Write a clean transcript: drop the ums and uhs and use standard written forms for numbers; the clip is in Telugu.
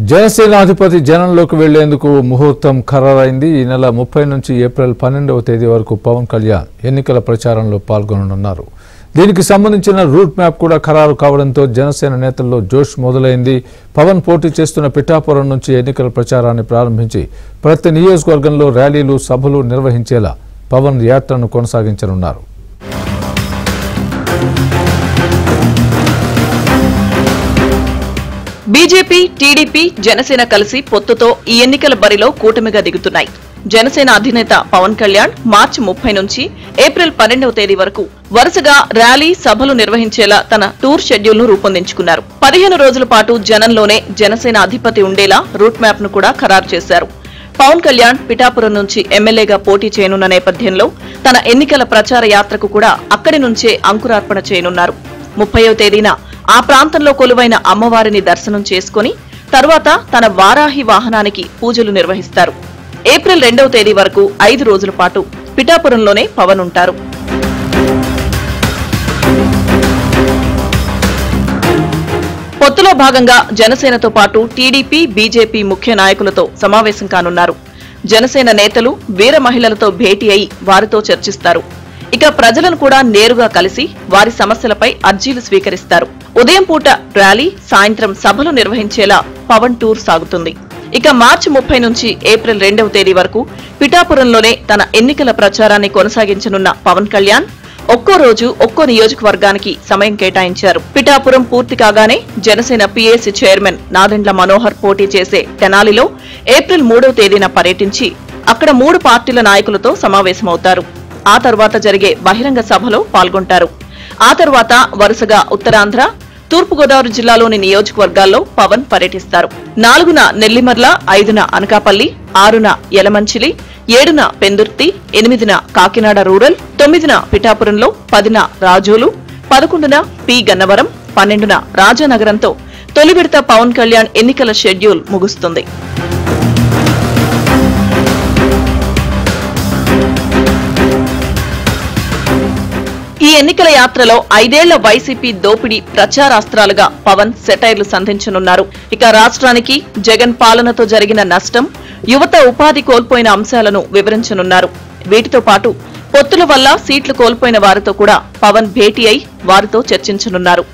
జనసేన అధిపతి జనంలోకి వెళ్లేందుకు ముహూర్తం ఖరారైంది. ఈ నెల 30 నుంచి ఏప్రిల్ 12వ తేదీ వరకు పవన్ కళ్యాణ్ ఎన్నికల ప్రచారంలో పాల్గొననున్నారు. దీనికి సంబంధించిన రూట్ మ్యాప్ కూడా ఖరారు కావడంతో జనసేన నేతల్లో జోష్ మొదలైంది. పవన్ పోటీ చేస్తున్న పిఠాపురం నుంచి ఎన్నికల ప్రచారాన్ని ప్రారంభించి ప్రతి నియోజకవర్గంలో ర్యాలీలు, సభలు నిర్వహించేలా పవన్ యాత్రను కొనసాగించనున్నారు. బీజేపీ, టీడీపీ, జనసేన కలిసి పొత్తుతో ఈ ఎన్నికల బరిలో కూటమిగా దిగుతున్నాయి. జనసేన అధినేత పవన్ కళ్యాణ్ మార్చి 30 నుంచి ఏప్రిల్ 12వ తేదీ వరకు వరుసగా ర్యాలీ, సభలు నిర్వహించేలా తన టూర్ షెడ్యూల్ ను రూపొందించుకున్నారు. 15 రోజుల పాటు జనంలోనే జనసేన అధిపతి ఉండేలా రూట్ మ్యాప్ ను కూడా ఖరారు చేశారు. పవన్ కళ్యాణ్ పిఠాపురం నుంచి ఎమ్మెల్యేగా పోటీ చేయనున్న నేపథ్యంలో తన ఎన్నికల ప్రచార యాత్రకు కూడా అక్కడి నుంచే అంకురార్పణ చేయనున్నారు. 30వ తేదీన ఆ ప్రాంతంలో కొలువైన అమ్మవారిని దర్శనం చేసుకుని తర్వాత తన వారాహి వాహనానికి పూజలు నిర్వహిస్తారు. ఏప్రిల్ 2వ తేదీ వరకు 5 రోజుల పాటు పిఠాపురంలోనే పవన్ ఉంటారు. పొత్తులో భాగంగా జనసేనతో పాటు టీడీపీ, బీజేపీ ముఖ్య నాయకులతో సమావేశం కానున్నారు. జనసేన నేతలు వీర మహిళలతో భేటీ అయి వారితో చర్చిస్తారు. ఇక ప్రజలను కూడా నేరుగా కలిసి వారి సమస్యలపై అర్జీలు స్వీకరిస్తారు. ఉదయం పూట ర్యాలీ, సాయంత్రం సభలు నిర్వహించేలా పవన్ టూర్ సాగుతుంది. ఇక మార్చి 30 నుంచి ఏప్రిల్ 2వ తేదీ వరకు పిఠాపురంలోనే తన ఎన్నికల ప్రచారాన్ని కొనసాగించనున్న పవన్ కళ్యాణ్ ఒక్కో రోజు ఒక్కో నియోజకవర్గానికి సమయం కేటాయించారు. పిఠాపురం పూర్తి కాగానే జనసేన పీఏసీ చైర్మన్ నాదెండ్ల మనోహర్ పోటీ చేసే తెనాలిలో ఏప్రిల్ 3వ తేదీన పర్యటించి అక్కడ 3 పార్టీల నాయకులతో సమావేశమవుతారు. ఆ తర్వాత జరిగే బహిరంగ సభలో పాల్గొంటారు. ఆ తర్వాత వరుసగా ఉత్తరాంధ్ర, తూర్పుగోదావరి జిల్లాలోని నియోజకవర్గాల్లో పవన్ పర్యటిస్తారు. 4న నెల్లిమర్ల, 5న అనకాపల్లి, 6న యలమంచిలి, 7న పెందుర్తి, 8న కాకినాడ రూరల్, 9న పిఠాపురంలో, 10న రాజోలు, 11న పి గన్నవరం, 12న రాజానగరంతో తొలి విడత పవన్ కళ్యాణ్ ఎన్నికల షెడ్యూల్ ముగుస్తుంది. ఈ ఎన్నికల యాత్రలో 5 ఏళ్ల వైసీపీ దోపిడీ ప్రచారాస్త్రాలుగా పవన్ సెటైర్లు సంధించనున్నారు. ఇక రాష్ట్రానికి జగన్ పాలనతో జరిగిన నష్టం, యువత ఉపాధి కోల్పోయిన అంశాలను వివరించనున్నారు. వీటితో పాటు పొత్తుల వల్ల సీట్లు కోల్పోయిన వారితో కూడా పవన్ భేటీ అయి వారితో చర్చించనున్నారు.